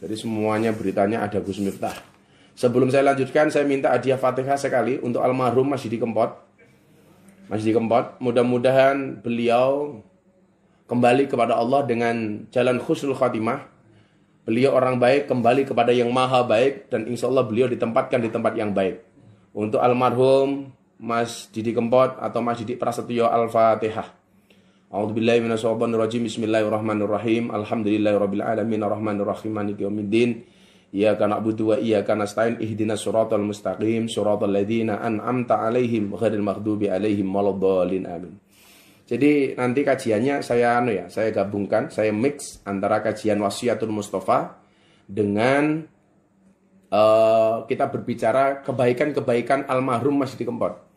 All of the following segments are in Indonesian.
Jadi semuanya beritanya ada Gus Miftah. Sebelum saya lanjutkan, saya minta hadiah Fatihah sekali untuk almarhum Mas Didi Kempot. Mas Didi Kempot, mudah-mudahan beliau kembali kepada Allah dengan jalan husnul khatimah. Beliau orang baik, kembali kepada yang maha baik, dan insya Allah beliau ditempatkan di tempat yang baik. Untuk almarhum Mas Didi Kempot atau Mas Didi Prasetyo, Al-Fatihah. A'udzubillahi minasyaitonirrajim. Bismillahirrahmanirrahim. Alhamdulillahirabbil alamin arrahmanirrahim maliki yaumiddin. Iyyaka na'budu wa iyyaka nasta'in. Ihdinas siratal mustaqim, siratal ladzina an'amta 'alaihim ghairil maghdubi 'alaihim waladdallin. Amin. Jadi nanti kajiannya saya gabungkan, saya mix antara kajian Wasiatul Mustafa dengan kita berbicara kebaikan-kebaikan almarhum Mas Didi Kempot.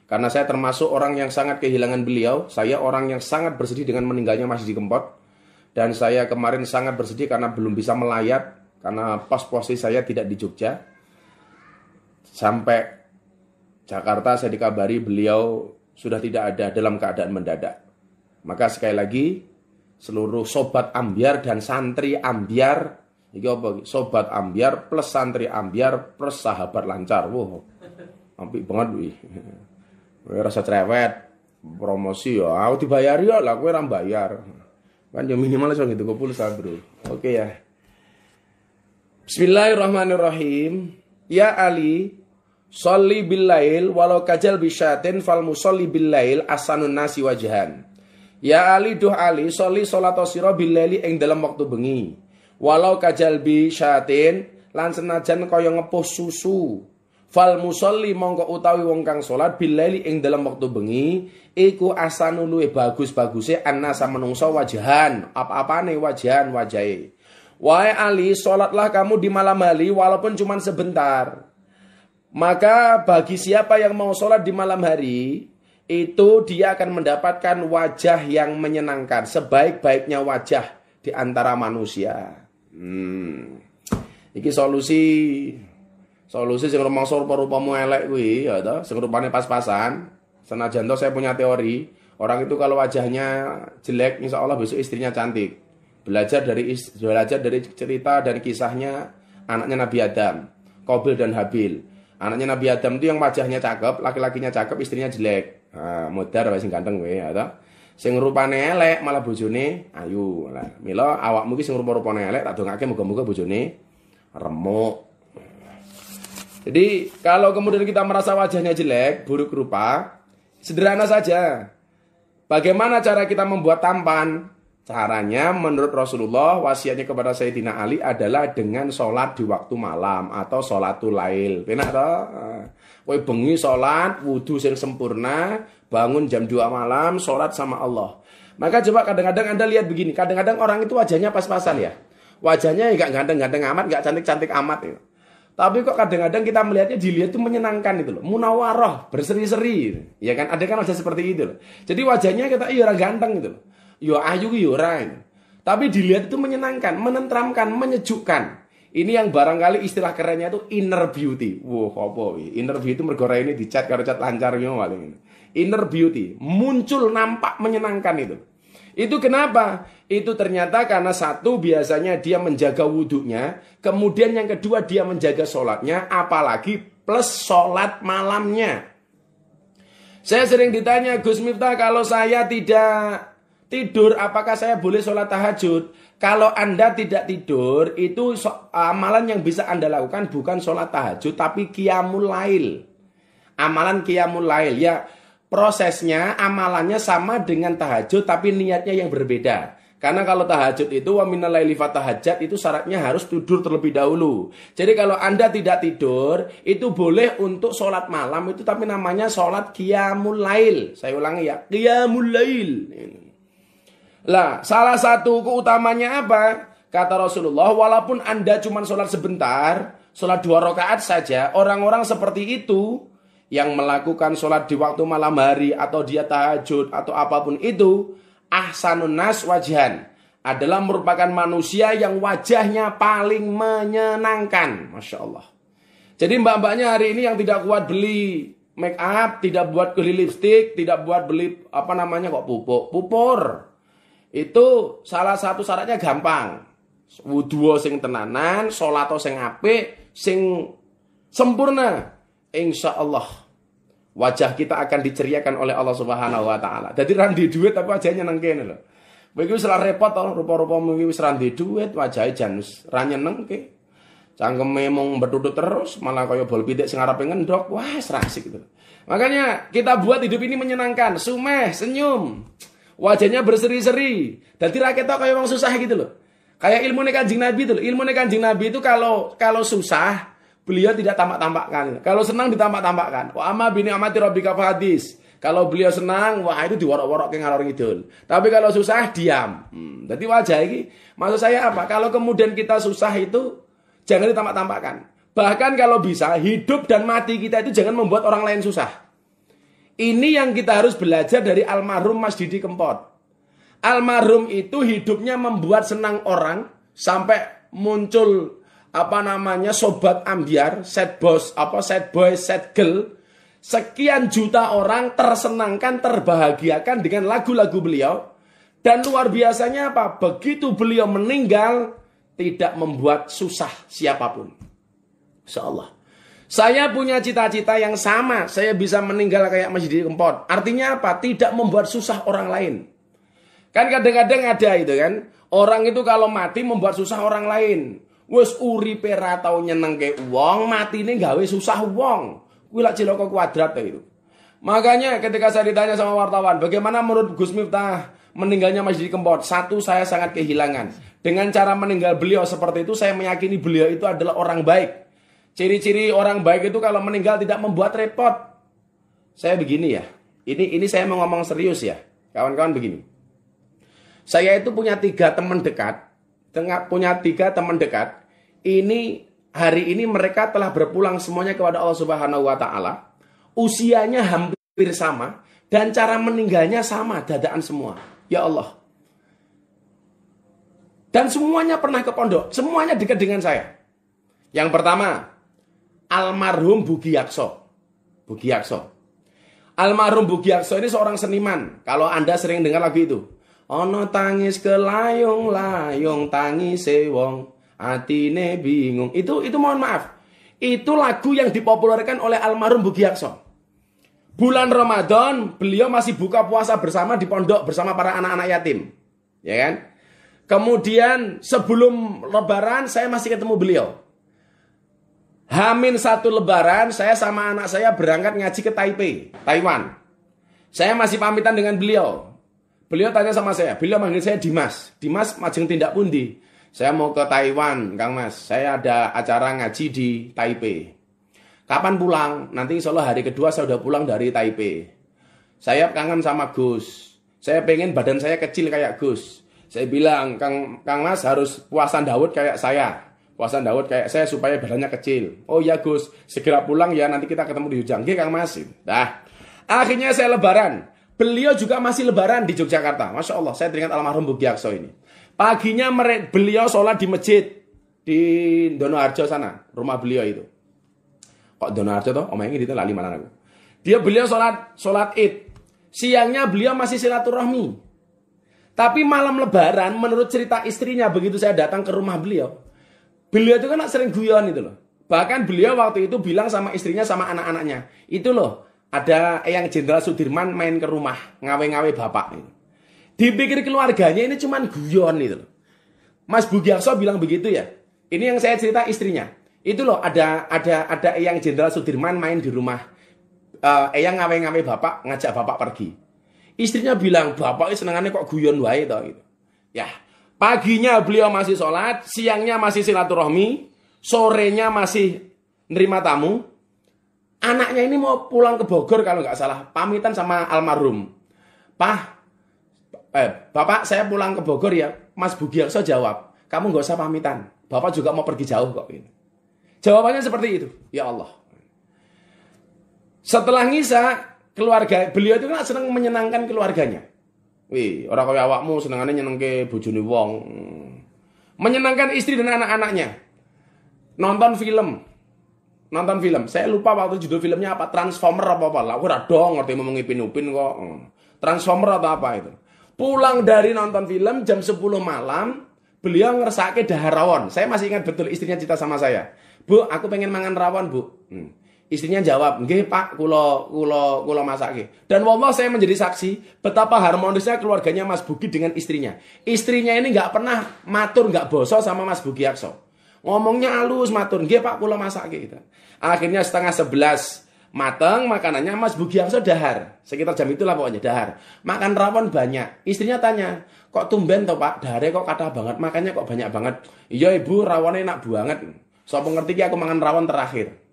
Karena saya termasuk orang yang sangat kehilangan beliau. Saya orang yang sangat bersedih dengan meninggalnya Mas Didi Kempot. Dan saya kemarin sangat bersedih karena belum bisa melayat. Karena pos-posisi saya tidak di Jogja. Sampai Jakarta saya dikabari beliau sudah tidak ada, dalam keadaan mendadak. Maka sekali lagi, seluruh sobat ambiar dan santri ambiar. Ini apa? Sobat ambiar plus santri ambiar plus sahabat lancar. Wow, apik banget wih. Kowe rasa cerewet, promosi ya, aku dibayari ya lah, kowe ora bayar. Kan ya minimal iso gitu pulsa, Bro. Oke ya. Bismillahirrahmanirrahim. Ya Ali, sholli billail walau kajal bisyatin fal musolli billail asanun nasi wajhan. Ya Ali, duh Ali, sholli salat sira billaili ing dalam waktu bengi. Walau kajal bisyatin lan senajan kaya ngepuh susu. Fal musolli mongko utawi wong kang salat billaili ing dalam waktu bengi iku asanu luwe bagus-baguse annasa menungso wajahan, apa-apane wajahan wajahe. Wahai Ali, salatlah kamu di malam hari walaupun cuma sebentar. Maka bagi siapa yang mau salat di malam hari, itu dia akan mendapatkan wajah yang menyenangkan, sebaik-baiknya wajah di antara manusia. Iki solusi sing rumangsa rupa-rupamu elek kuwi ya toh, sing rupane pas-pasan. Senajan toh saya punya teori, orang itu kalau wajahnya jelek, insya Allah besok istrinya cantik. Belajar dari cerita dari kisahnya anaknya Nabi Adam, Qabil dan Habil. Anaknya Nabi Adam itu yang wajahnya cakep, laki-lakinya cakep, istrinya jelek. Nah, modar wae sing ganteng kuwi ya toh. Sing rupane elek malah bojone ayu. Lah, mila awakmu iki sing rupa-rupane elek tak dongake muga-muga bojone remuk. Jadi kalau kemudian kita merasa wajahnya jelek, buruk rupa, sederhana saja. Bagaimana cara kita membuat tampan? Caranya menurut Rasulullah, wasiatnya kepada Sayyidina Ali adalah dengan sholat di waktu malam atau sholatul lail. Penak toh? Kowe bengi sholat, wudu sing sempurna, bangun jam 2 malam, sholat sama Allah. Maka coba kadang-kadang Anda lihat begini, kadang-kadang orang itu wajahnya pas-pasan ya. Wajahnya ya gak ganteng-ganteng amat, gak cantik-cantik amat ya. Tapi kok kadang-kadang kita melihatnya, dilihat itu menyenangkan itu loh. Munawarah, berseri-seri. Ya kan, ada kan wajah seperti itu loh. Jadi wajahnya kita iya orang ganteng gitu loh. Yo ayu yo orang. Tapi dilihat itu menyenangkan, menenteramkan, menyejukkan. Ini yang barangkali istilah kerennya itu inner beauty. Wow, apa ini? Inner beauty mergora ini dicat karo cat lancar yo paling. Inner beauty, muncul nampak menyenangkan itu. Itu kenapa? Itu ternyata karena satu biasanya dia menjaga wudhunya, kemudian yang kedua dia menjaga sholatnya, apalagi plus sholat malamnya. Saya sering ditanya, Gus Miftah, kalau saya tidak tidur, apakah saya boleh sholat tahajud? Kalau Anda tidak tidur, itu amalan yang bisa Anda lakukan bukan sholat tahajud, tapi qiyamul lail. Amalan qiyamul lail, ya. Prosesnya, amalannya sama dengan tahajud, tapi niatnya yang berbeda. Karena kalau tahajud itu, wa minal laili fatahajjat, itu syaratnya harus tidur terlebih dahulu. Jadi kalau Anda tidak tidur, itu boleh untuk sholat malam, itu tapi namanya sholat qiyamul lail. Saya ulangi ya, qiyamul lail. Lah, salah satu keutamanya apa? Kata Rasulullah, walaupun Anda cuma sholat sebentar, sholat 2 rakaat saja, orang-orang seperti itu, yang melakukan sholat di waktu malam hari atau dia tahajud atau apapun itu, ahsanun nas wajhan, adalah merupakan manusia yang wajahnya paling menyenangkan. Masya Allah. Jadi mbak-mbaknya hari ini yang tidak kuat beli make up, tidak buat beli lipstick, tidak buat beli pupur, itu salah satu syaratnya gampang. wudu sing tenanan, salat sing apik, sing sempurna, insyaallah wajah kita akan diceriakan oleh Allah Subhanahu wa taala. Dadi ra ndek duit tapi wajahnya nang kene lho. Kowe iki wis ora repot to, rupa-rupa wis ra ndek duit, wajahe jan wis ra nyenengke. Cangkeme mung betutut terus, malah kaya bol pitik sing arepe ngendhok. Wah, asik gitu. Makanya kita buat hidup ini menyenangkan, sumeh, senyum. Wajahnya berseri-seri. Dadi ra ketok kaya wong susah gitu loh. Kayak ilmu Kanjeng Nabi itu loh. Ilmu Kanjeng Nabi itu kalau susah beliau tidak tampak-tampakkan. Kalau senang ditampak-tampakkan. Wa amma bi ni'mati rabbika fahadis. Kalau beliau senang, wah itu diworok-worok ke ngalor ngidul. Tapi kalau susah diam. Jadi wajah ini maksud saya apa? Kalau kemudian kita susah itu jangan ditampak-tampakkan. Bahkan kalau bisa hidup dan mati kita itu jangan membuat orang lain susah. Ini yang kita harus belajar dari almarhum Mas Didi Kempot. Almarhum itu hidupnya membuat senang orang sampai muncul sobat ambiar, set boss, set boy, set girl. Sekian juta orang tersenangkan, terbahagiakan dengan lagu-lagu beliau. Dan luar biasanya apa? Begitu beliau meninggal, tidak membuat susah siapapun. Insyaallah. Saya punya cita-cita yang sama. Saya bisa meninggal kayak Mas Didi Kempot. Artinya apa? Tidak membuat susah orang lain. Kan kadang-kadang ada itu kan. Orang itu kalau mati membuat susah orang lain. Wes uripe ra tau nyenengke wong, matine gawe susah wong. Kuwi lak cilaka kuadrat itu. Makanya ketika saya ditanya sama wartawan, bagaimana menurut Gus Miftah meninggalnya Mas Didi Kempot? Satu, saya sangat kehilangan. Dengan cara meninggal beliau seperti itu, saya meyakini beliau itu adalah orang baik. Ciri-ciri orang baik itu kalau meninggal tidak membuat repot. Saya begini ya. Ini saya mau ngomong serius ya. Kawan-kawan begini. Saya itu punya 3 teman dekat. Ini hari ini mereka telah berpulang semuanya kepada Allah Subhanahu wa taala. Usianya hampir sama dan cara meninggalnya sama, dadaan semua. Ya Allah. Dan semuanya pernah ke pondok, semuanya dekat dengan saya. Yang pertama, almarhum Bugiyakso. Almarhum Bugiyakso ini seorang seniman. Kalau Anda sering dengar lagu itu. Ono tangis kelayong-layong tangis wong, atine bingung. Itu mohon maaf. Itu lagu yang dipopulerkan oleh almarhum Bugiyakso. Bulan Ramadan beliau masih buka puasa bersama di pondok bersama para anak-anak yatim. Ya kan? Kemudian sebelum lebaran saya masih ketemu beliau. H-1 lebaran saya sama anak saya berangkat ngaji ke Taipei, Taiwan. Saya masih pamitan dengan beliau. Beliau tanya sama saya, beliau manggil saya Dimas. Dimas majeng tindak pundi? Saya mau ke Taiwan, Kang Mas. Saya ada acara ngaji di Taipei. Kapan pulang? Nanti insya Allah hari kedua saya udah pulang dari Taipei. Saya kangen sama Gus. Saya pengen badan saya kecil kayak Gus. Saya bilang, Kang Mas harus puasan Daud kayak saya. Puasan Daud kayak saya supaya badannya kecil. Oh ya Gus, segera pulang ya, nanti kita ketemu di Ujang. Oke Kang Mas. Nah, akhirnya saya lebaran. Beliau juga masih lebaran di Yogyakarta. Masya Allah, saya teringat almarhum Bugiyakso ini. Paginya beliau sholat di masjid di Donoharjo sana, rumah beliau itu. Kok Donoharjo toh? Omongnya gitu lali malah aku. Beliau sholat Id. Siangnya beliau masih silaturahmi. Tapi malam lebaran, menurut cerita istrinya, begitu saya datang ke rumah beliau itu kan sering guyon itu loh. Bahkan beliau waktu itu bilang sama istrinya sama anak-anaknya, itu loh, ada Eyang Jenderal Sudirman main ke rumah, ngawe-ngawe bapak. Dipikir keluarganya ini cuman guyon itu loh. Mas Bugiyakso bilang begitu ya. Ini yang saya cerita istrinya. Itu loh, ada Eyang Jenderal Sudirman main di rumah. Eyang ngawe-ngawe bapak, ngajak bapak pergi. Istrinya bilang, bapak senengannya kok guyon wae toh gitu. Ya, paginya beliau masih sholat, siangnya masih silaturahmi, sorenya masih nerima tamu. Anaknya ini mau pulang ke Bogor kalau nggak salah, pamitan sama almarhum. Bapak saya pulang ke Bogor ya. Mas Bugiyakso jawab, kamu nggak usah pamitan. Bapak juga mau pergi jauh kok. Jawabannya seperti itu. Ya Allah. Setelah ngisa, keluarga beliau itu kan senang menyenangkan keluarganya. Wih, orang kaya awakmu senengannya nyenengke bojone wong. Menyenangkan istri dan anak-anaknya. Nonton film. Saya lupa waktu judul filmnya apa, Transformer apa. Lah aku ora dong ngerti ngomong Ipin-Upin kok. Transformer atau apa itu. Pulang dari nonton film jam 10 malam, beliau ngersake dahar rawon. Saya masih ingat betul istrinya cerita sama saya. Bu, aku pengen mangan rawon, Bu. Istrinya jawab, nggih Pak, kula masake. Dan wallah saya menjadi saksi betapa harmonisnya keluarganya Mas Bugi dengan istrinya. Istrinya ini nggak pernah matur, nggak boso sama Mas Bugi Akso. Ngomongnya halus, matur, nggih Pak, kula masake gitu. Akhirnya setengah 11 mateng makanannya, Mas Bugi Akso dahar. Sekitar jam itulah pokoknya dahar. Makan rawon banyak. Istrinya tanya, kok tumben toh Pak, daharnya kok kata banget, makannya kok banyak banget. Iya Ibu, rawonnya enak banget. Sopo ngerti ki aku mangan rawon terakhir.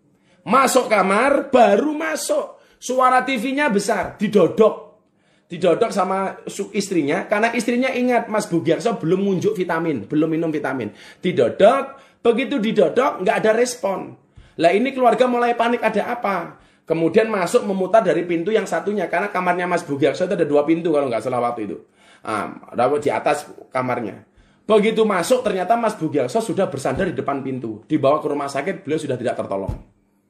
Masuk kamar, baru masuk. Suara TV-nya besar, didodok. Didodok sama istrinya, karena istrinya ingat Mas Bugiarso belum ngunjuk vitamin, belum minum vitamin. Didodok, begitu didodok, nggak ada respon. Lah ini keluarga mulai panik, ada apa? Kemudian masuk memutar dari pintu yang satunya, karena kamarnya Mas Bugiarso itu ada 2 pintu kalau nggak salah waktu itu. Di atas kamarnya. Begitu masuk, ternyata Mas Bugiarso sudah bersandar di depan pintu. Dibawa ke rumah sakit, beliau sudah tidak tertolong.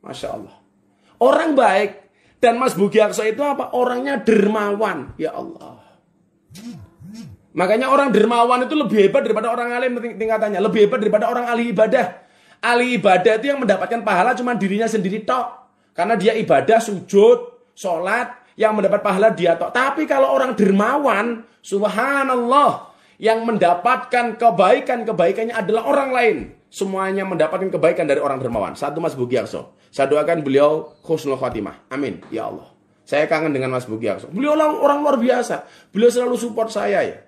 Masya Allah. Orang baik. Dan Mas Bugiarso itu apa? Orangnya dermawan. Ya Allah. Makanya orang dermawan itu lebih hebat daripada orang alim tingkatannya. Lebih hebat daripada orang ahli ibadah. Ahli ibadah itu yang mendapatkan pahala cuma dirinya sendiri tok. Karena dia ibadah, sujud, sholat. Yang mendapat pahala dia tok. Tapi kalau orang dermawan, subhanallah, yang mendapatkan kebaikannya adalah orang lain. Semuanya mendapatkan kebaikan dari orang dermawan. Satu Mas Bugiarso. Saya doakan beliau husnul khotimah. Amin. Ya Allah. Saya kangen dengan Mas Bugiarso. Beliau orang luar biasa. Beliau selalu support saya ya.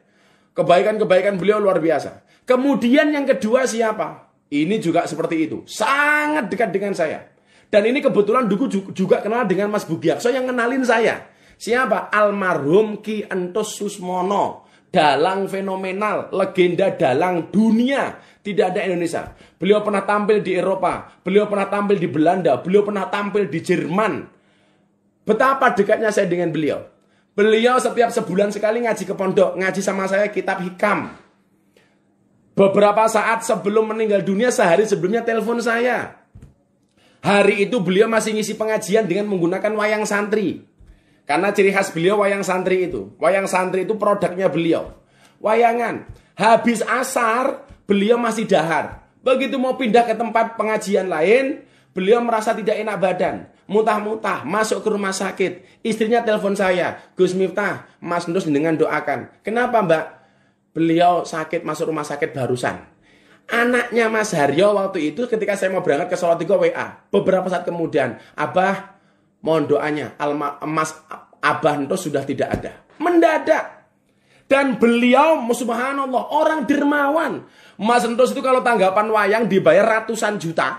Kebaikan-kebaikan beliau luar biasa. Kemudian yang kedua siapa? Ini juga seperti itu. Sangat dekat dengan saya. Dan ini kebetulan dulu juga kenal dengan Mas Bugiarso yang kenalin saya. Siapa? Almarhum Ki Entus Susmono. Dalang fenomenal, legenda dalang dunia, tidak ada Indonesia. Beliau pernah tampil di Eropa, beliau pernah tampil di Belanda, beliau pernah tampil di Jerman. Betapa dekatnya saya dengan beliau. Beliau setiap sebulan sekali ngaji ke pondok, ngaji sama saya kitab hikam. Beberapa saat sebelum meninggal dunia, sehari sebelumnya telepon saya. Hari itu beliau masih ngisi pengajian dengan menggunakan wayang santri. Karena ciri khas beliau wayang santri itu. Wayang santri itu produknya beliau. Wayangan. Habis asar, beliau masih dahar. Begitu mau pindah ke tempat pengajian lain, beliau merasa tidak enak badan. Muntah-muntah, masuk ke rumah sakit. Istrinya telepon saya. Gus Miftah, Mas Ndus dengan doakan. Kenapa Mbak? Beliau sakit, masuk rumah sakit barusan. Anaknya Mas Haryo waktu itu ketika saya mau berangkat ke Salatiga WA. Beberapa saat kemudian, Abah, mohon doanya, Mas Abah Entus sudah tidak ada. Mendadak. Dan beliau, subhanallah, orang dermawan. Mas Entus itu kalau tanggapan wayang dibayar ratusan juta.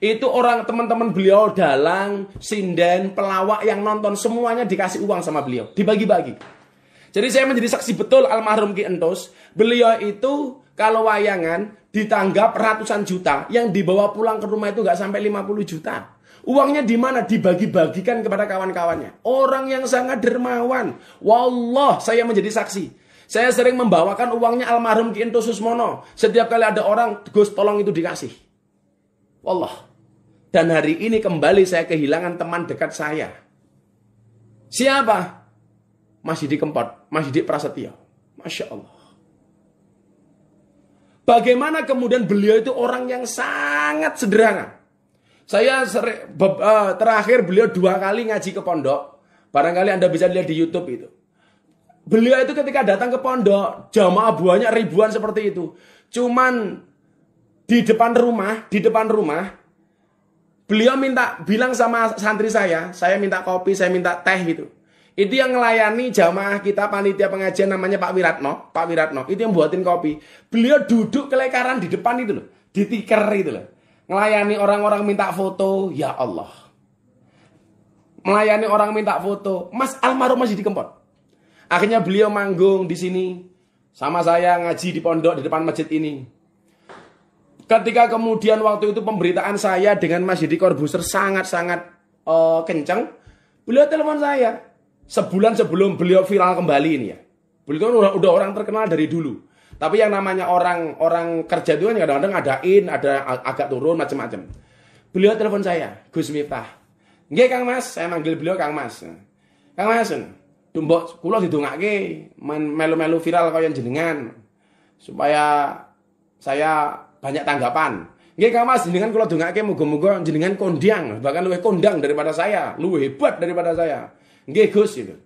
Itu orang teman-teman beliau, dalang, sinden, pelawak yang nonton, semuanya dikasih uang sama beliau. Dibagi-bagi. Jadi saya menjadi saksi betul almarhum Ki Entus. Beliau itu kalau wayangan ditanggap ratusan juta. Yang dibawa pulang ke rumah itu nggak sampai 50 juta. Uangnya di mana? Dibagi-bagikan kepada kawan-kawannya. Orang yang sangat dermawan. Wallah, saya menjadi saksi. Saya sering membawakan uangnya almarhum Ki Entus Susmono. Setiap kali ada orang, Gus tolong itu dikasih. Wallah. Dan hari ini kembali saya kehilangan teman dekat saya. Siapa? Mas Didi Kempot, Mas Didi Prasetyo. Masya Allah. Bagaimana kemudian beliau itu orang yang sangat sederhana. Saya terakhir beliau 2 kali ngaji ke pondok. Barangkali Anda bisa lihat di YouTube itu. Beliau itu ketika datang ke pondok, jamaah banyak ribuan seperti itu. Cuman di depan rumah, beliau bilang sama santri saya minta kopi, saya minta teh gitu. Itu yang melayani jamaah kita panitia pengajian namanya Pak Wiratno. Itu yang buatin kopi. Beliau duduk kelekaran di depan itu loh, di tikar itu loh. Melayani orang-orang minta foto, ya Allah. Melayani orang minta foto, Mas almarhum Mas Didi Kempot. Akhirnya beliau manggung di sini sama saya ngaji di pondok di depan masjid ini. Ketika kemudian waktu itu pemberitaan saya dengan Mas Didi Corbuzier sangat-sangat kencang, beliau telepon saya. Sebulan sebelum beliau viral kembali ini ya. Beliau kan udah orang terkenal dari dulu. Tapi yang namanya orang kerja itu kan kadang-kadang ada agak turun macam-macam. Beliau telepon saya, Gus Miftah. Nggih Kang Mas, saya manggil beliau Kang Mas. Kang Mas, mbok kula didongake melu-melu viral kaya jenengan. supaya saya banyak tanggapan. Nggih Kang Mas, jenengan kula dongake muga-muga jenengan kondang, bahkan luwih kondang daripada saya, luwih hebat daripada saya. Nggih Gus gitu.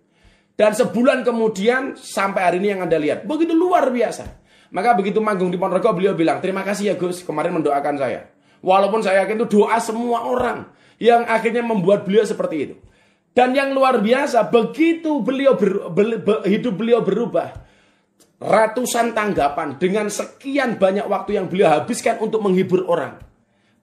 Dan sebulan kemudian sampai hari ini yang Anda lihat, begitu luar biasa. Maka begitu manggung di Ponorogo beliau bilang, "Terima kasih ya Gus, kemarin mendoakan saya." Walaupun saya yakin itu doa semua orang yang akhirnya membuat beliau seperti itu. Dan yang luar biasa, begitu hidup beliau berubah, ratusan tanggapan dengan sekian banyak waktu yang beliau habiskan untuk menghibur orang.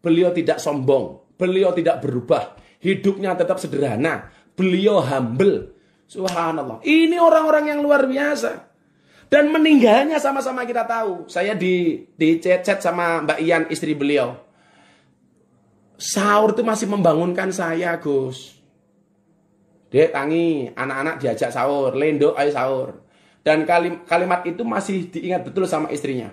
Beliau tidak sombong, beliau tidak berubah, hidupnya tetap sederhana, beliau humble. Subhanallah. Ini orang-orang yang luar biasa. Dan meninggalnya sama-sama kita tahu. Saya di chat sama Mbak Ian, istri beliau. Sahur itu masih membangunkan saya, Gus. Dek, tangi, anak-anak diajak sahur, lendo, ayo sahur. Dan kalimat itu masih diingat betul sama istrinya.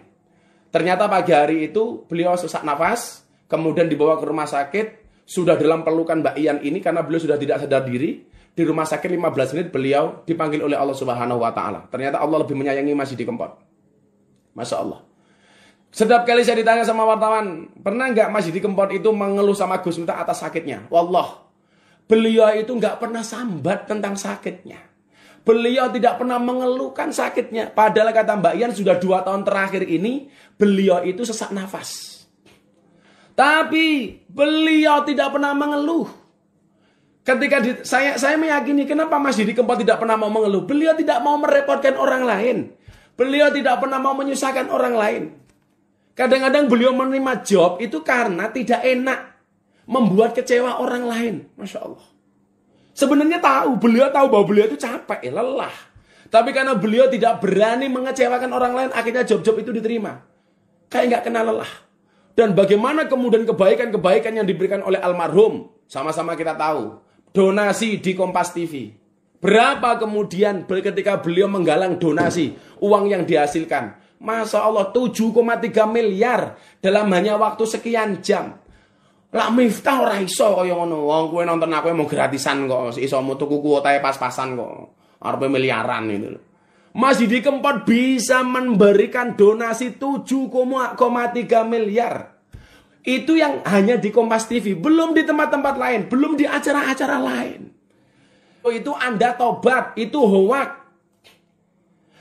Ternyata pagi hari itu beliau sesak nafas, kemudian dibawa ke rumah sakit, sudah dalam pelukan Mbak Ian ini karena beliau sudah tidak sadar diri. Di rumah sakit 15 menit beliau dipanggil oleh Allah Subhanahu wa taala. Ternyata Allah lebih menyayangi Mas Didi Kempot. Masya Allah. Setiap kali saya ditanya sama wartawan, pernah nggak Mas Didi Kempot itu mengeluh sama Gus Miftah atas sakitnya? Wallah, beliau itu nggak pernah sambat tentang sakitnya. Beliau tidak pernah mengeluhkan sakitnya. Padahal kata Mbak Ian sudah 2 tahun terakhir ini beliau itu sesak nafas. Tapi beliau tidak pernah mengeluh. Ketika saya meyakini kenapa Mas Didi Kempot tidak pernah mau mengeluh. Beliau tidak mau merepotkan orang lain. Beliau tidak pernah mau menyusahkan orang lain. Kadang-kadang beliau menerima job itu karena tidak enak membuat kecewa orang lain. Masya Allah. Sebenarnya beliau tahu bahwa beliau itu capek, lelah. Tapi karena beliau tidak berani mengecewakan orang lain, akhirnya job-job itu diterima. Kayak nggak kenal lelah. Dan bagaimana kemudian kebaikan-kebaikan yang diberikan oleh almarhum, sama-sama kita tahu. Donasi di Kompas TV. Berapa kemudian ketika beliau menggalang donasi, uang yang dihasilkan. Masya Allah 7,3 miliar dalam hanya waktu sekian jam. Lah Miftah ora iso kaya ngono. Wong kowe nonton aku mau gratisan kok, iso mau tuku kuotae pas-pasan kok. Arepe miliaran itu. Mas Didi Kempot bisa memberikan donasi 7,3 miliar. Itu yang hanya di Kompas TV, belum di tempat-tempat lain, belum di acara-acara lain. Itu Anda tobat, itu hoak.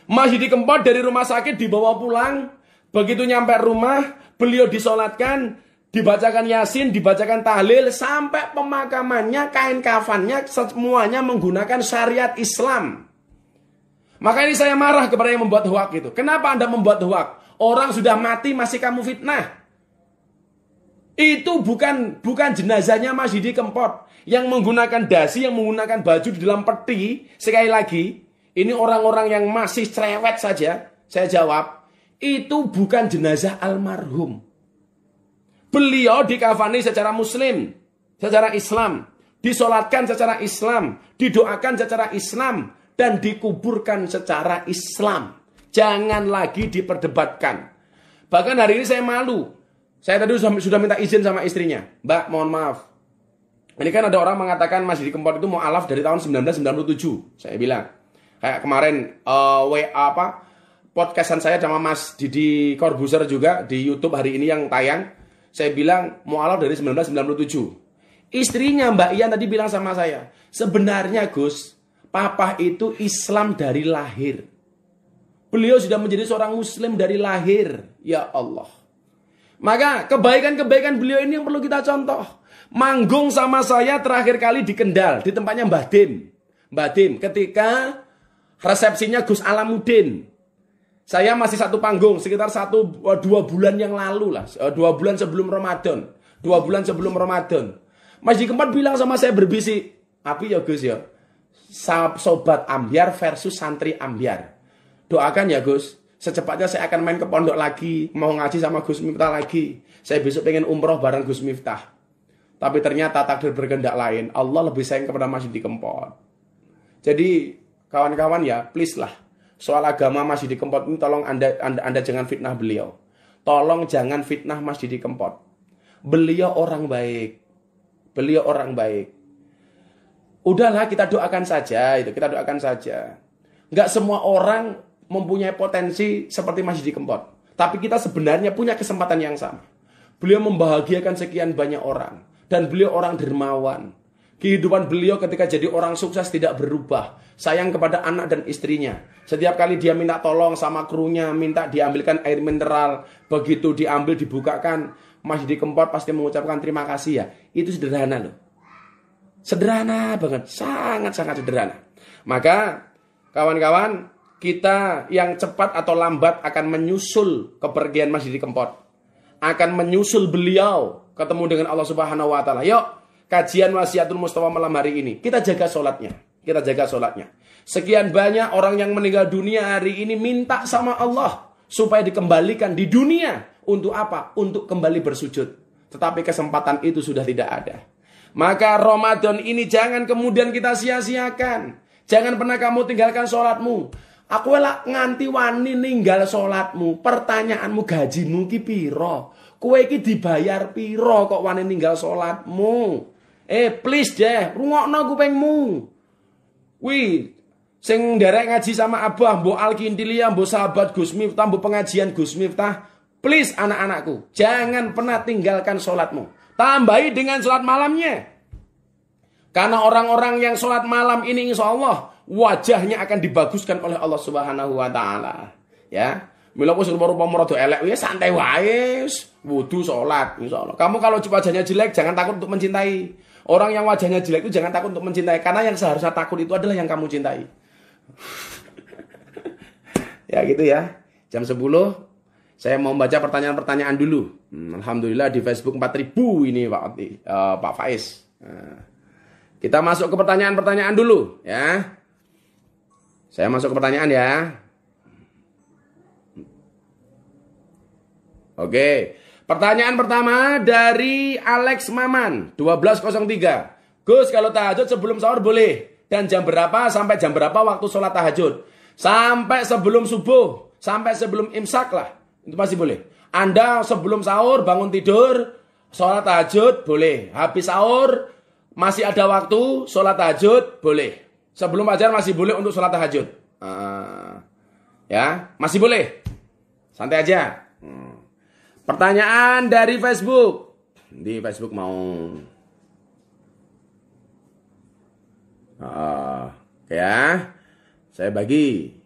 Mas Didi Kempot dari rumah sakit dibawa pulang, begitu nyampe rumah, beliau disolatkan, dibacakan Yasin, dibacakan tahlil, sampai pemakamannya, kain kafannya, semuanya menggunakan syariat Islam. Maka ini saya marah kepada yang membuat hoak itu. Kenapa Anda membuat hoak? Orang sudah mati masih kamu fitnah. Itu bukan jenazahnya Mas Didi Kempot yang menggunakan dasi, yang menggunakan baju di dalam peti. Sekali lagi, ini orang-orang yang masih cerewet saja. Saya jawab, itu bukan jenazah almarhum. Beliau dikafani secara muslim, secara Islam, disolatkan secara Islam, didoakan secara Islam, dan dikuburkan secara Islam. Jangan lagi diperdebatkan. Bahkan hari ini saya malu. Saya tadi sudah minta izin sama istrinya. Mbak, mohon maaf. Ini kan ada orang mengatakan Mas Didi Kempot itu mau alaf dari tahun 1997. Saya bilang. Kayak kemarin podcastan saya sama Mas Didi Corbuzier juga di YouTube hari ini yang tayang. Saya bilang mau alaf dari 1997. Istrinya Mbak Ian tadi bilang sama saya, sebenarnya Gus, Papa itu Islam dari lahir. Beliau sudah menjadi seorang Muslim dari lahir. Ya Allah. Maka kebaikan-kebaikan beliau ini yang perlu kita contoh. Manggung sama saya terakhir kali di Kendal, di tempatnya Mbah Dim. Mbah Dim ketika resepsinya Gus Alamuddin. Saya masih satu panggung sekitar 1-2 bulan yang lalu lah. 2 bulan sebelum Ramadan. 2 bulan sebelum Ramadan. Mas Didi Kempot bilang sama saya berbisik. Api ya Gus ya. Sobat Ambyar versus santri Ambyar. Doakan ya Gus. Secepatnya saya akan main ke pondok lagi. Mau ngaji sama Gus Miftah lagi. Saya besok pengen umroh bareng Gus Miftah. Tapi ternyata takdir berkehendak lain. Allah lebih sayang kepada Mas Didi Kempot. Jadi kawan-kawan ya, please lah. Soal agama Mas Didi Kempot ini tolong anda jangan fitnah beliau. Tolong jangan fitnah Mas Didi Kempot. Beliau orang baik. Beliau orang baik. Udahlah kita doakan saja. Kita doakan saja. Nggak semua orang mempunyai potensi seperti Mas Didi Kempot. Tapi kita sebenarnya punya kesempatan yang sama. Beliau membahagiakan sekian banyak orang. Dan beliau orang dermawan. Kehidupan beliau ketika jadi orang sukses tidak berubah. Sayang kepada anak dan istrinya. Setiap kali dia minta tolong sama krunya, minta diambilkan air mineral. Begitu diambil, dibukakan, Mas Didi Kempot pasti mengucapkan terima kasih ya. Itu sederhana loh. Sederhana banget. Sangat-sangat sederhana. Maka kawan-kawan, kita yang cepat atau lambat akan menyusul kepergian Mas Didi Kempot. Akan menyusul beliau ketemu dengan Allah Subhanahu wa taala. Yuk, kajian Wasiatul Mustafa malam hari ini. Kita jaga sholatnya. Kita jaga sholatnya. Sekian banyak orang yang meninggal dunia hari ini minta sama Allah supaya dikembalikan di dunia. Untuk apa? Untuk kembali bersujud. Tetapi kesempatan itu sudah tidak ada. Maka Ramadan ini jangan kemudian kita sia-siakan. Jangan pernah kamu tinggalkan sholatmu. Aku lah nganti wani ninggal sholatmu. Pertanyaanmu, gajimu ki piro? Kowe ki dibayar piro kok wani ninggal sholatmu? Please deh, rungokno kupingmu. Wih, sing nderek ngaji sama Abah, mbok Alkintilia, mbok sahabat Gus Miftah, mbok pengajian Gus Miftah. Please anak-anakku, jangan pernah tinggalkan sholatmu. Tambahi dengan sholat malamnya. Karena orang-orang yang sholat malam ini insya Allah wajahnya akan dibaguskan oleh Allah Subhanahu wa taala. Ya. Mila wis rupa-rupa rada elek ya santai wae, wudu salat insyaallah. Kamu kalau wajahnya jelek jangan takut untuk mencintai. Orang yang wajahnya jelek itu jangan takut untuk mencintai karena yang seharusnya takut itu adalah yang kamu cintai. Ya gitu ya. Jam 10 saya mau baca pertanyaan-pertanyaan dulu. Alhamdulillah di Facebook 4000 ini Pak Faiz. Kita masuk ke pertanyaan-pertanyaan dulu ya. Saya masuk ke pertanyaan ya. Oke. Pertanyaan pertama dari Alex Maman 1203. Gus, kalau tahajud sebelum sahur boleh? Dan jam berapa sampai jam berapa waktu sholat tahajud? Sampai sebelum subuh, sampai sebelum imsak lah. Itu pasti boleh. Anda sebelum sahur bangun tidur, sholat tahajud boleh. Habis sahur masih ada waktu, sholat tahajud boleh. Sebelum fajar masih boleh untuk sholat tahajud. Ya, masih boleh. Santai aja. Pertanyaan dari Facebook. Di Facebook mau. Ya, saya bagi.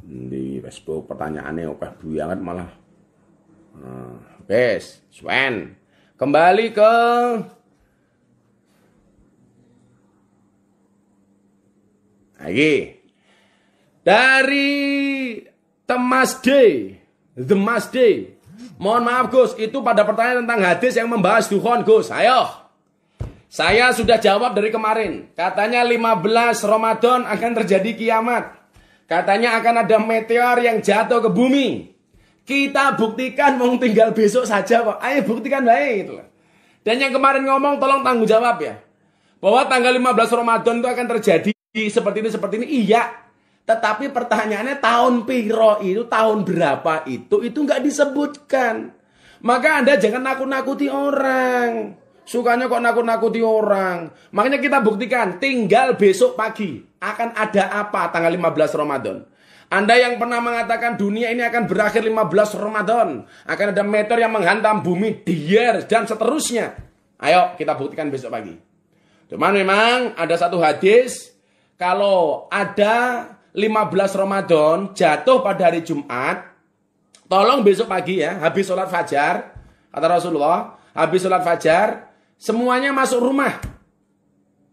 Di Facebook pertanyaannya oke banget malah. Bes, Sven. Kembali ke lagi dari The Mas Day. Mohon maaf Gus, itu pada pertanyaan tentang hadis yang membahas dukhon Gus. Ayo. Saya sudah jawab dari kemarin. Katanya 15 Ramadan akan terjadi kiamat. Katanya akan ada meteor yang jatuh ke bumi. Kita buktikan mau tinggal besok saja kok. Ayo buktikan baik gitu. Dan yang kemarin ngomong tolong tanggung jawab ya. Bahwa tanggal 15 Ramadan itu akan terjadi seperti ini. Iya. Tetapi pertanyaannya tahun piro itu, tahun berapa itu nggak disebutkan. Maka Anda jangan nakut-nakuti orang. Sukanya kok nakut-nakuti orang. Makanya kita buktikan, tinggal besok pagi akan ada apa tanggal 15 Ramadan. Anda yang pernah mengatakan dunia ini akan berakhir 15 Ramadan. Akan ada meteor yang menghantam bumi, dier, dan seterusnya. Ayo kita buktikan besok pagi. Cuman memang ada satu hadis. Kalau ada 15 Ramadan jatuh pada hari Jumat, tolong besok pagi ya, habis sholat fajar, kata Rasulullah, habis sholat fajar, semuanya masuk rumah.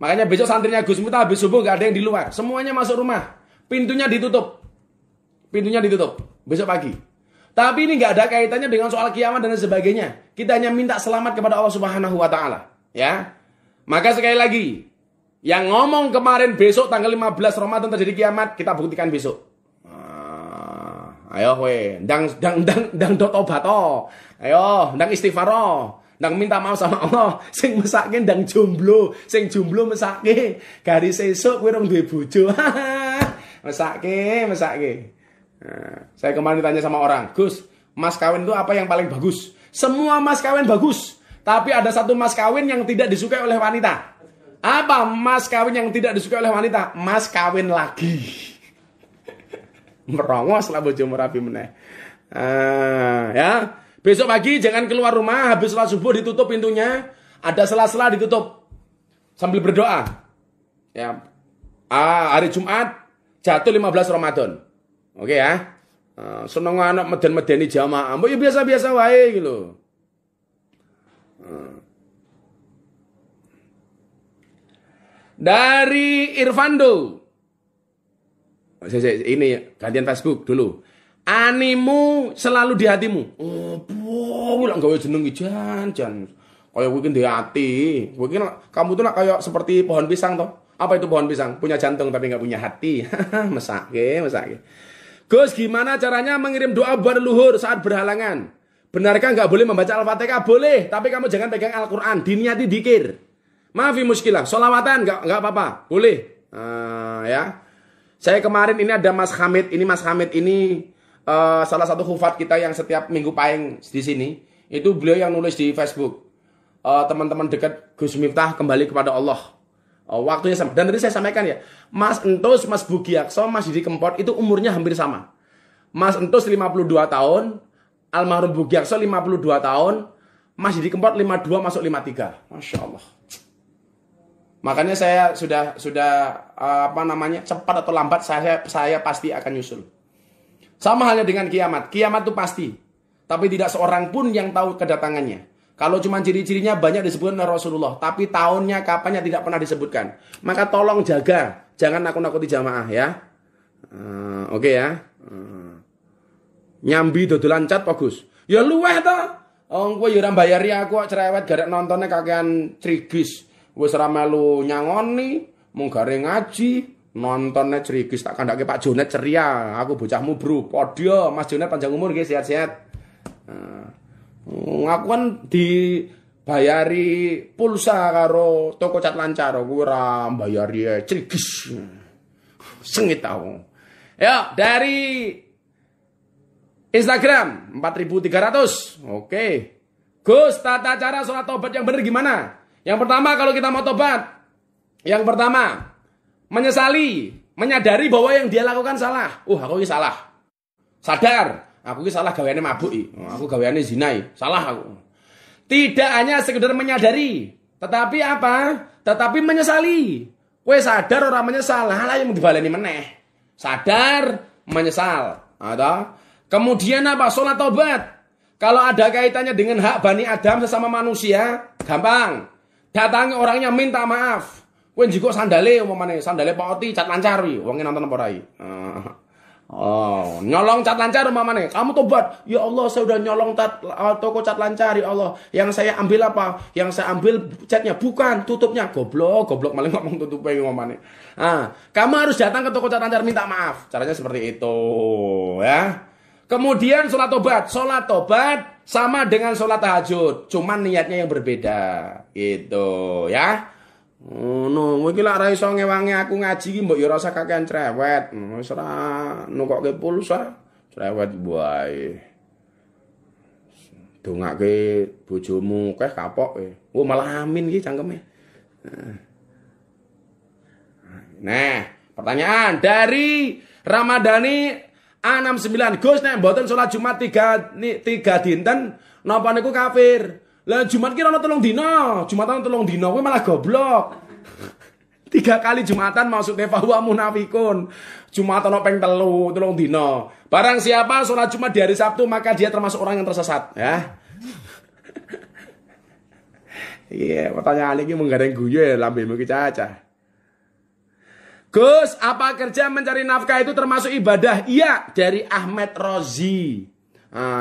Makanya besok santrinya Gus Miftah habis subuh gak ada yang di luar, semuanya masuk rumah, pintunya ditutup besok pagi. Tapi ini gak ada kaitannya dengan soal kiamat dan sebagainya. Kita hanya minta selamat kepada Allah Subhanahu wa taala, ya. Maka sekali lagi, yang ngomong kemarin besok tanggal 15 Ramadan terjadi kiamat, kita buktikan besok. Ayo we, ndang tobato. Ayo, ndang istighfaro. Ndang minta maaf sama Allah. Sing mesake ndang jomblo, sing jomblo mesake garis esuk kowe rong duwe bojo. mesake. Saya kemarin ditanya sama orang, "Gus, mas kawin itu apa yang paling bagus?" Semua mas kawin bagus, tapi ada satu mas kawin yang tidak disukai oleh wanita. Apa mas kawin yang tidak disukai oleh wanita? Mas kawin lagi. Merongos lah bojomu rabi meneh. Ya. Besok pagi jangan keluar rumah, habis sholat subuh ditutup pintunya, ada sela-sela ditutup sambil berdoa. Ya. Hari Jumat jatuh 15 Ramadan. Oke ya. Seneng anak meden-medeni jamaah. Mbok ya biasa-biasa wae gitu. Dari Irvando. Ini gantian Facebook dulu. Animu selalu di hatimu. Oh, lak gawe jeneng jan. Kayak kowe di hati. Kowe kamu tuh nak kayak seperti pohon pisang toh. Apa itu pohon pisang? Punya jantung tapi nggak punya hati. mesake. Gus, gimana caranya mengirim doa buat leluhur saat berhalangan? Benarkah nggak boleh membaca Al-Fatihah? Boleh, tapi kamu jangan pegang Al-Quran. Diniati dikir. Maafi muskilah. Sholawatan nggak apa-apa. Boleh. Ya. Saya kemarin ini ada Mas Hamid. Ini Mas Hamid ini salah satu hufat kita yang setiap minggu paling di sini. Itu beliau yang nulis di Facebook. Teman-teman dekat Gus Miftah kembali kepada Allah. Waktunya sama. Dan tadi saya sampaikan ya. Mas Entus, Mas Bugiakso, Mas Didi Kempot itu umurnya hampir sama. Mas Entus 52 tahun. Almarhum Bugiakso 52 tahun. Mas Didi Kempot 52 masuk 53. Masya Allah. Makanya saya sudah cepat atau lambat saya pasti akan nyusul. Sama halnya dengan kiamat. Kiamat itu pasti. Tapi tidak seorang pun yang tahu kedatangannya. Kalau cuma ciri-cirinya banyak disebutkan oleh Rasulullah. Tapi tahunnya, kapannya tidak pernah disebutkan. Maka tolong jaga. Jangan nakut-nakuti jamaah ya. Oke ya. Nyambi dodolan cat bagus. Ya luweh ta. Kowe ya ora mbayari aku kok cerewet garek nontonnya kakean trigis. Wis ora melu nyangoni, mung gare ngaji, nontonnya cerigis tak kandhake Pak Jonet ceria. Aku bocahmu bro. Padha Mas Jonet panjang umur nggih sehat-sehat. Aku kan dibayari pulsa karo toko cat lancar, aku ora mbayari cerigis. Sengit tau. Ya, dari Instagram 4.300. Oke. Gus, tata cara sholat tobat yang benar gimana? Yang pertama kalau kita mau tobat, yang pertama menyesali, menyadari bahwa yang dia lakukan salah. Aku ini salah. Sadar. Aku ini salah gaweane mabuk. Aku gaweane zinai. Salah aku. Tidak hanya sekedar menyadari. Tetapi apa? Tetapi menyesali. Kowe sadar orang menyesal. Lah yang dibaleni meneh. Sadar, menyesal. Ada. Kemudian apa? Sholat tobat. Kalau ada kaitannya dengan hak Bani Adam sesama manusia, gampang. Datangi orangnya minta maaf. Kowe njiko sandale umpamane, sandale Pak Oti cat lancar wi. Wonge nonton apa rai? Nyolong cat lancar umpamane, kamu tobat. Ya Allah, saya udah nyolong toko cat lancar ya Allah. Yang saya ambil apa? Yang saya ambil catnya bukan, tutupnya. Goblok malah ngomong tutupnya umpamane. Kamu harus datang ke toko cat lancar minta maaf. Caranya seperti itu, ya. Kemudian sholat tobat sama dengan sholat tahajud, cuman niatnya yang berbeda, gitu, ya. Kowe iki lak ra iso ngewangi aku ngaji iki mbok ya rasa kakean cerewet. Wis ora nukokke pulsa, cerewet wae. Dongake bojomu keh kapok kowe. Oh malah amin iki cangkeme. Nah, pertanyaan dari Ramadhani A69. Gus nek mboten salat Jumat 3 dinten napa niku kafir? Lah Jumat ki ana 3 dina, Jumatan 3 dina kowe malah goblok. 3 kali Jumatan maksudnya fahuwa munafikun. Jumat ana ping 3 dina. Barang siapa salat Jumat di hari Sabtu maka dia termasuk orang yang tersesat, ya. Iya, pertanyaan iki mung gareng guyu ya lambemu ki cacah. Gus, apa kerja mencari nafkah itu termasuk ibadah? Iya, dari Ahmed Rozi.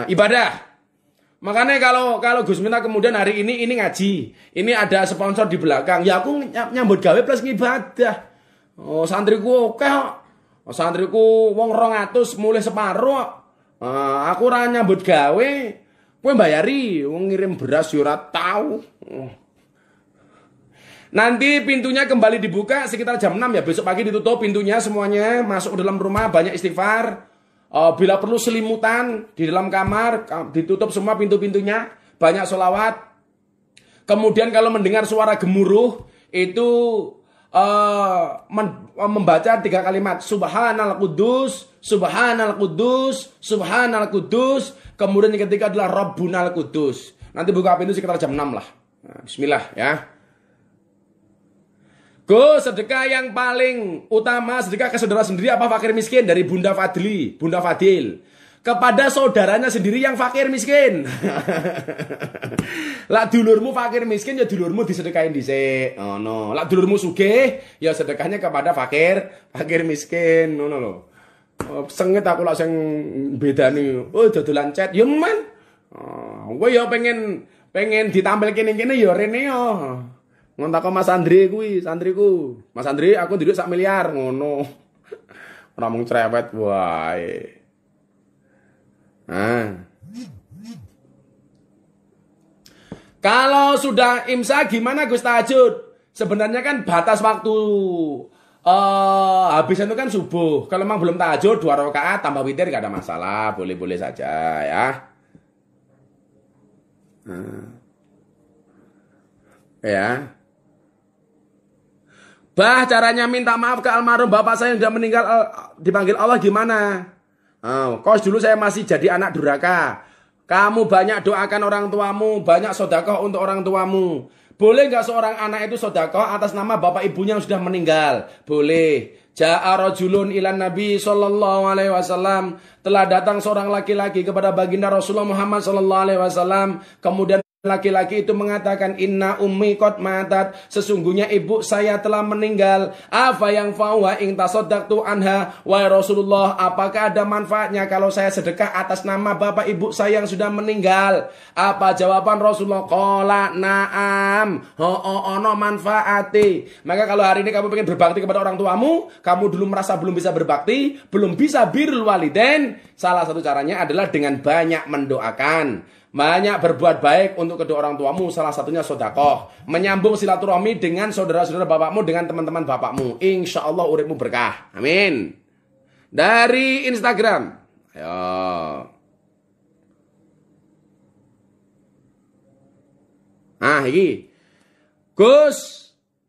Ibadah. Makanya kalau Gus Miftah kemudian hari ini ngaji, ini ada sponsor di belakang, ya aku nyambut gawe plus ngibadah. Santriku oke kok. Santriku wong 200 mulai separuh. Aku ora nyambut gawe, kowe mbayari, wong ngirim beras yo ora tau. Nanti pintunya kembali dibuka sekitar jam 6 ya, besok pagi ditutup pintunya semuanya, masuk ke dalam rumah banyak istighfar. Bila perlu selimutan di dalam kamar, ditutup semua pintu-pintunya, banyak sholawat. Kemudian kalau mendengar suara gemuruh, itu membaca 3 kalimat Subhanal Kudus, Subhanal Kudus, Subhanal Kudus. Kemudian yang ketiga adalah Rabbunal Kudus. Nanti buka pintu sekitar jam 6 lah. Nah, bismillah ya. Sedekah yang paling utama, sedekah ke saudara sendiri apa fakir miskin? Dari Bunda Fadil. Kepada saudaranya sendiri yang fakir miskin. Lah dulurmu fakir miskin ya dulurmu disedekahin dhisik. Oh no. Lah dulurmu sugih ya sedekahnya kepada fakir miskin. Ngono lho. Sengit aku lak sing bedani. Oh dodolan chat ya men. Kowe ya pengen ditampil kene-kene ya rene ya. Ngontak Mas Andre kuwi, santriku. Mas Andre aku nduduk 1 miliar ngono. Ora mung cerewet wae. Kalau sudah imsak gimana Gus tahajud? Sebenarnya kan batas waktu habis itu kan subuh. Kalau memang belum tahajud 2 rakaat tambah witir gak ada masalah, boleh-boleh saja ya. Ya. Bah, caranya minta maaf ke almarhum bapak saya yang sudah meninggal dipanggil Allah gimana? Kos dulu saya masih jadi anak durhaka. Kamu banyak doakan orang tuamu, banyak sedekah untuk orang tuamu. Boleh nggak seorang anak itu sedekah atas nama bapak ibunya yang sudah meninggal? Boleh. Ja'a rajulun ilan Nabi sallallahu alaihi wasallam. Telah datang seorang laki-laki kepada baginda Rasulullah Muhammad sallallahu alaihi wasallam. Kemudian laki-laki itu mengatakan, inna ummi qad matat, sesungguhnya ibu saya telah meninggal. Apa yang fawa ing tasaddaqtu anha, wahai Rasulullah, apakah ada manfaatnya kalau saya sedekah atas nama bapak ibu saya yang sudah meninggal? Apa jawaban Rasulullah? Qala na'am, ono manfaati. Maka kalau hari ini kamu ingin berbakti kepada orang tuamu, kamu dulu merasa belum bisa berbakti, belum bisa birrul walidain, salah satu caranya adalah dengan banyak mendoakan. Banyak berbuat baik untuk kedua orang tuamu, salah satunya sedekah. Menyambung silaturahmi dengan saudara-saudara bapakmu, dengan teman-teman bapakmu. Insya Allah uripmu berkah. Amin. Dari Instagram. Ayo. Iki. Gus,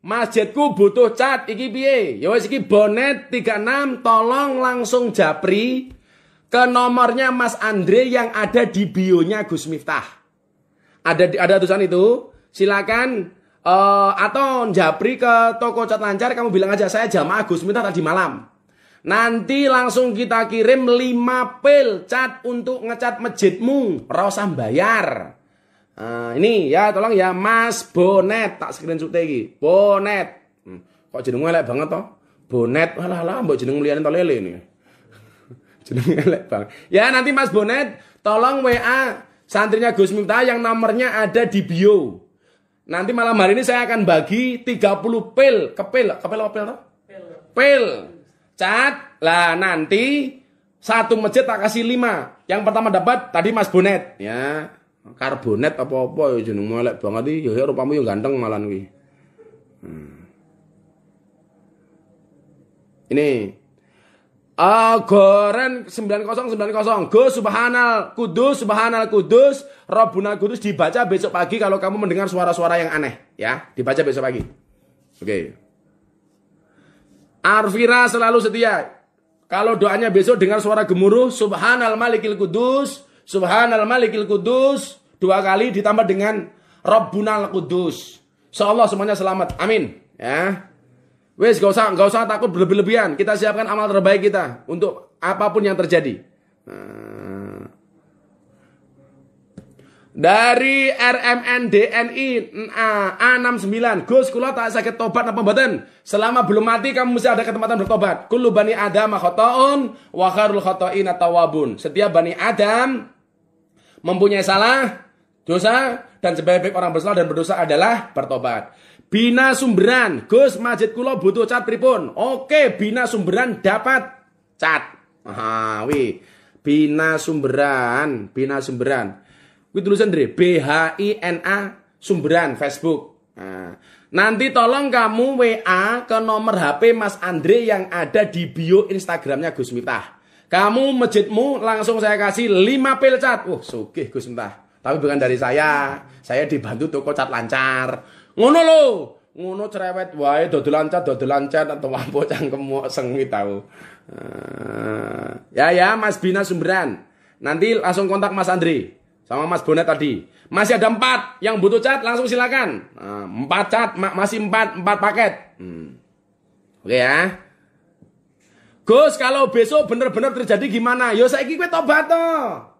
masjidku butuh cat. Iki piye? Ya wis iki bonet 36, tolong langsung japri ke nomornya Mas Andre yang ada di bionya Gus Miftah. Ada tulisan itu. Silakan atau japri ke toko cat lancar, kamu bilang aja saya jamaah Gus Miftah tadi malam. Nanti langsung kita kirim 5 pil cat untuk ngecat masjidmu, ora usah bayar. Ini ya tolong ya Mas Bonet, tak screenshot iki. Bonet. Kok jenengmu elek banget toh? Bonet. Alah mbok jeneng liyane to lele ini. Jenenge elek banget. Ya nanti Mas Bonet tolong WA santrinya Gus Miftah yang nomornya ada di bio. Nanti malam hari ini saya akan bagi 30 pil. Pil cat. Lah nanti satu masjid tak kasih 5. Yang pertama dapat tadi Mas Bonet ya. Karbonet apa-apa ya jenengmu elek banget iki. Ya rupamu yo ganteng malan kuwi. Ini Goren 9090 Gus Subhanal Kudus Rabbunal Kudus dibaca besok pagi kalau kamu mendengar suara-suara yang aneh ya, dibaca besok pagi. Oke. Arfira selalu setia. Kalau doanya besok dengar suara gemuruh Subhanal Malikil Kudus 2 kali ditambah dengan Rabbunal Kudus. Insyaallah semuanya selamat. Amin ya. Wes gak usah takut berlebih-lebihan. Kita siapkan amal terbaik kita untuk apapun yang terjadi. Dari RMNDNI A69, Gus kula tak sakit tobat apa mboten? Selama belum mati kamu mesti ada kesempatan bertobat. Kullu bani Adam khata'un wa khairul khata'ina tawwabun. Setiap bani Adam mempunyai salah, dosa, dan sebaik-baik orang bersalah dan berdosa adalah bertobat. Bina Sumberan, Gus masjid kula butuh cat pripun? Oke, Bina Sumberan dapat cat. Bina Sumberan. Kuwi tulisan dari BHINA Sumberan Facebook. Nanti tolong kamu WA ke nomor HP Mas Andre yang ada di bio Instagramnya Gus Miftah. Kamu masjidmu langsung saya kasih 5 pil cat. Sugih Gus Miftah. Tapi bukan dari saya dibantu toko cat lancar. Ngono lho. ngono cerewet wae dodolan cat atau apa cangkemmu sengit tahu. Ya Mas Bina Sumberan. Nanti langsung kontak Mas Andri sama Mas Bonet tadi. Masih ada 4 yang butuh cat langsung silakan. 4 cat masih 4 paket. Oke ya. Gus, kalau besok bener-bener terjadi gimana? Yo saiki kowe tobat toh.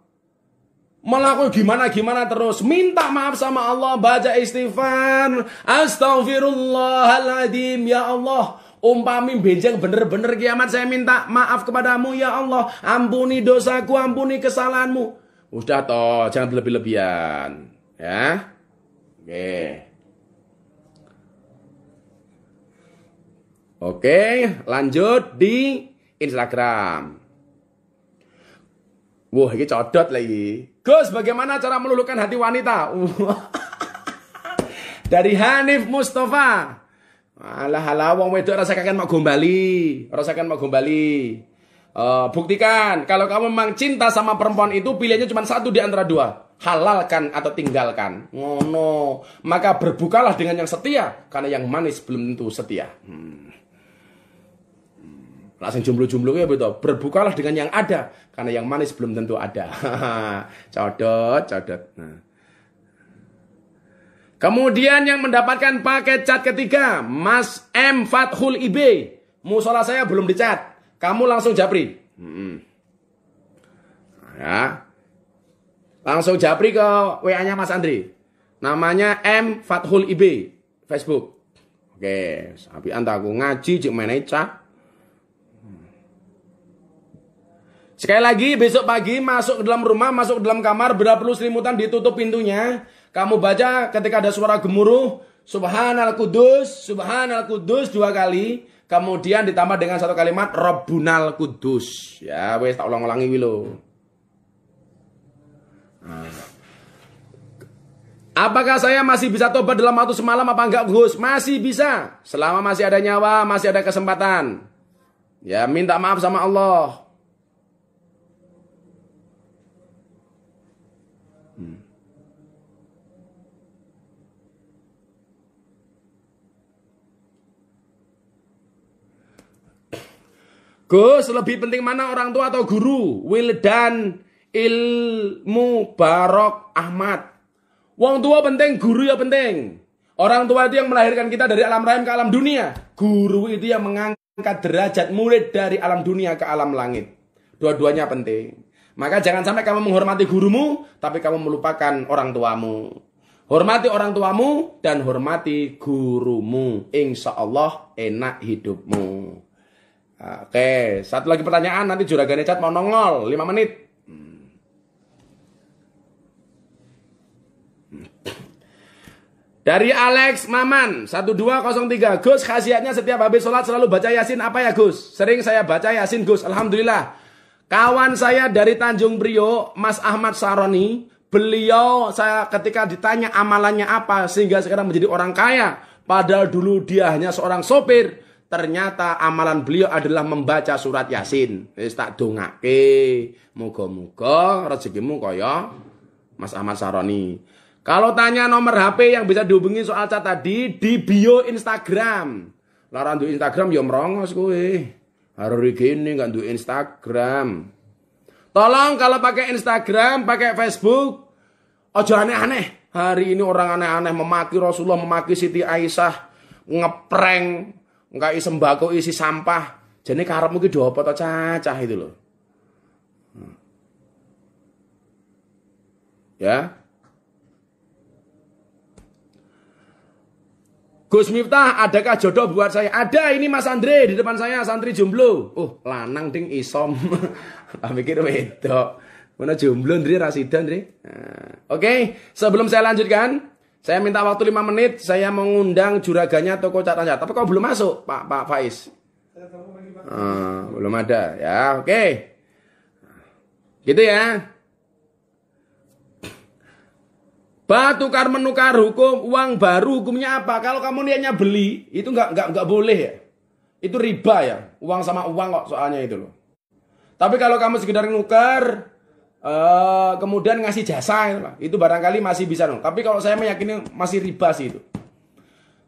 Melakukan gimana terus, minta maaf sama Allah, baca istighfar, astaghfirullahaladzim, ya Allah, umpami benjang bener-bener kiamat, saya minta maaf kepadamu ya Allah, ampuni dosaku, ampuni kesalahanmu. Udah toh, jangan berlebih-lebihan, ya. Oke, lanjut di Instagram. Wah, ini codot lagi. Gus, bagaimana cara meluluhkan hati wanita? Dari Hanif Mustafa. Alah, wong wedok rasakan mau gombali. Buktikan, kalau kamu memang cinta sama perempuan itu, pilihannya cuma satu di antara 2. Halalkan atau tinggalkan. Ngono. Maka berbukalah dengan yang setia, karena yang manis belum tentu setia. Langsung jomblo-jomblo ya betul. Berbukalah dengan yang ada, karena yang manis belum tentu ada. Codot. Nah. Kemudian yang mendapatkan paket cat ketiga, Mas M Fathul IB. Musola saya belum dicat. Kamu langsung japri. Ya. Langsung japri ke WA-nya Mas Andri. Namanya M Fathul IB, Facebook. Oke, sapi antaku ngaji cek meneh cat. Sekali lagi, besok pagi masuk ke dalam rumah, masuk ke dalam kamar, beda perlu selimutan, ditutup pintunya. Kamu baca ketika ada suara gemuruh, Subhanal Kudus 2 kali. Kemudian ditambah dengan 1 kalimat, Rabbunal Kudus. Ya, wes tak ulang-ulangi wilo. Apakah saya masih bisa tobat dalam waktu semalam apa enggak, Gus? Masih bisa. Selama masih ada nyawa, masih ada kesempatan. Ya, minta maaf sama Allah. Gus, lebih penting mana orang tua atau guru? Wildan Ilmu Barok Ahmad. Wong tua penting, guru ya penting. Orang tua itu yang melahirkan kita dari alam rahim ke alam dunia. Guru itu yang mengangkat derajat murid dari alam dunia ke alam langit. Dua-duanya penting. Maka jangan sampai kamu menghormati gurumu, tapi kamu melupakan orang tuamu. Hormati orang tuamu dan hormati gurumu. Insya Allah enak hidupmu. Oke, satu lagi pertanyaan, nanti Juragan Cat mau nongol 5 menit. Dari Alex Maman 1203. Gus, khasiatnya setiap habis sholat selalu baca Yasin apa ya, Gus? Sering saya baca Yasin, Gus. Alhamdulillah. Kawan saya dari Tanjung Priok, Mas Ahmad Saroni, beliau saya ketika ditanya amalannya apa sehingga sekarang menjadi orang kaya, padahal dulu dia hanya seorang sopir. Ternyata amalan beliau adalah membaca surat Yasin. Wis tak dongake, muga-muga rezekimu kaya Mas Ahmad Saroni. Kalau tanya nomor HP yang bisa dihubungi soal cat tadi, di bio Instagram. Lara ndu Instagram ya merongos kowe. Hari gini enggak ndu Instagram. Tolong kalau pakai Instagram, pakai Facebook, ojo aneh-aneh. Hari ini orang aneh-aneh memaki Rasulullah, memaki Siti Aisyah, ngeprank. Enggak isi sembako, isi sampah. Jadi karepmu ki do apa to cacah itu loh. Ya. Gus Miftah, adakah jodoh buat saya? Ada, ini Mas Andre di depan saya, santri jomblo. Lanang ding isom. Tak mikir wedok. Mana jomblo Andre Rasida Andre. Oke, sebelum saya lanjutkan, saya minta waktu 5 menit, saya mengundang juraganya toko Cat Raja. Tapi kok belum masuk, Pak Faiz? Belum ada, ya oke. Gitu ya. Tukar menukar hukum, uang baru hukumnya apa? Kalau kamu niatnya beli, itu nggak boleh ya. Itu riba ya, uang sama uang kok soalnya itu loh. Tapi kalau kamu sekedar nukar, kemudian ngasih jasa itu barangkali masih bisa dong. Tapi kalau saya meyakini masih riba sih itu.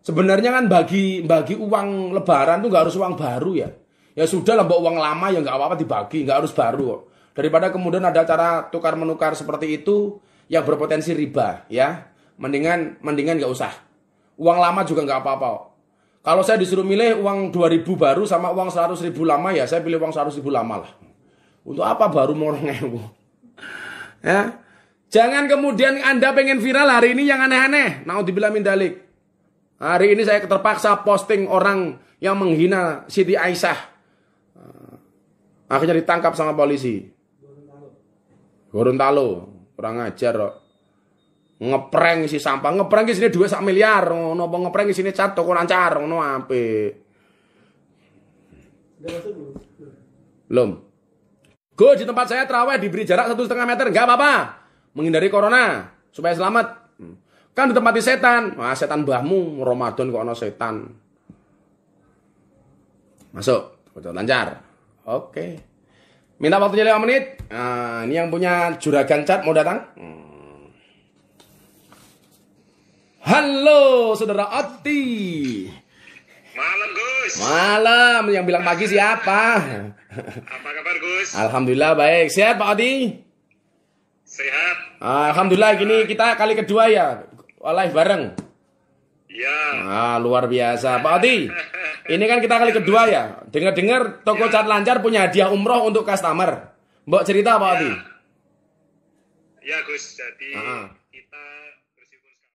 Sebenarnya kan bagi uang lebaran tuh nggak harus uang baru ya. Ya sudah lah, bawa uang lama ya nggak apa-apa dibagi, nggak harus baru kok. Daripada kemudian ada cara tukar menukar seperti itu yang berpotensi riba ya. Mendingan nggak usah. Uang lama juga nggak apa-apa kok. Kalau saya disuruh milih uang 2.000 baru sama uang 100.000 lama ya saya pilih uang 100.000 lama lah. Untuk apa baru mau 2.000? Ya. Jangan kemudian Anda pengen viral hari ini yang aneh-aneh. Naudzubillah min dzalik. Hari ini saya terpaksa posting orang yang menghina Siti Aisyah. Akhirnya ditangkap sama polisi. Gorontalo. Kurang ajar kok. Ngeprank isi sampah. Ngeprank isine duit 1 miliar. Nopo ngeprank isine cat toko lancar. Ngono apik. Belum. Go di tempat saya terawih diberi jarak 1,5 meter. Enggak apa-apa. Menghindari corona. Supaya selamat. Kan ditempati setan. Wah, setan mbahmu. Ramadan kok ada setan. Masuk. Betul, lancar. Oke. Minta waktunya 5 menit. Nah, ini yang punya juragan cat mau datang. Halo, saudara Oti. Malam, Gus. Malam. Yang bilang pagi siapa? Apa kabar, Gus? Alhamdulillah baik. Sehat, Pak Oti? Sehat. Alhamdulillah, gini kita kali kedua ya. Live bareng. Ya. Luar biasa. Pak Oti, ini kan kita kali kedua ya. Dengar-dengar toko cat lancar punya hadiah umroh untuk customer. Mbok cerita Pak Oti. Ya, Gus. Jadi kita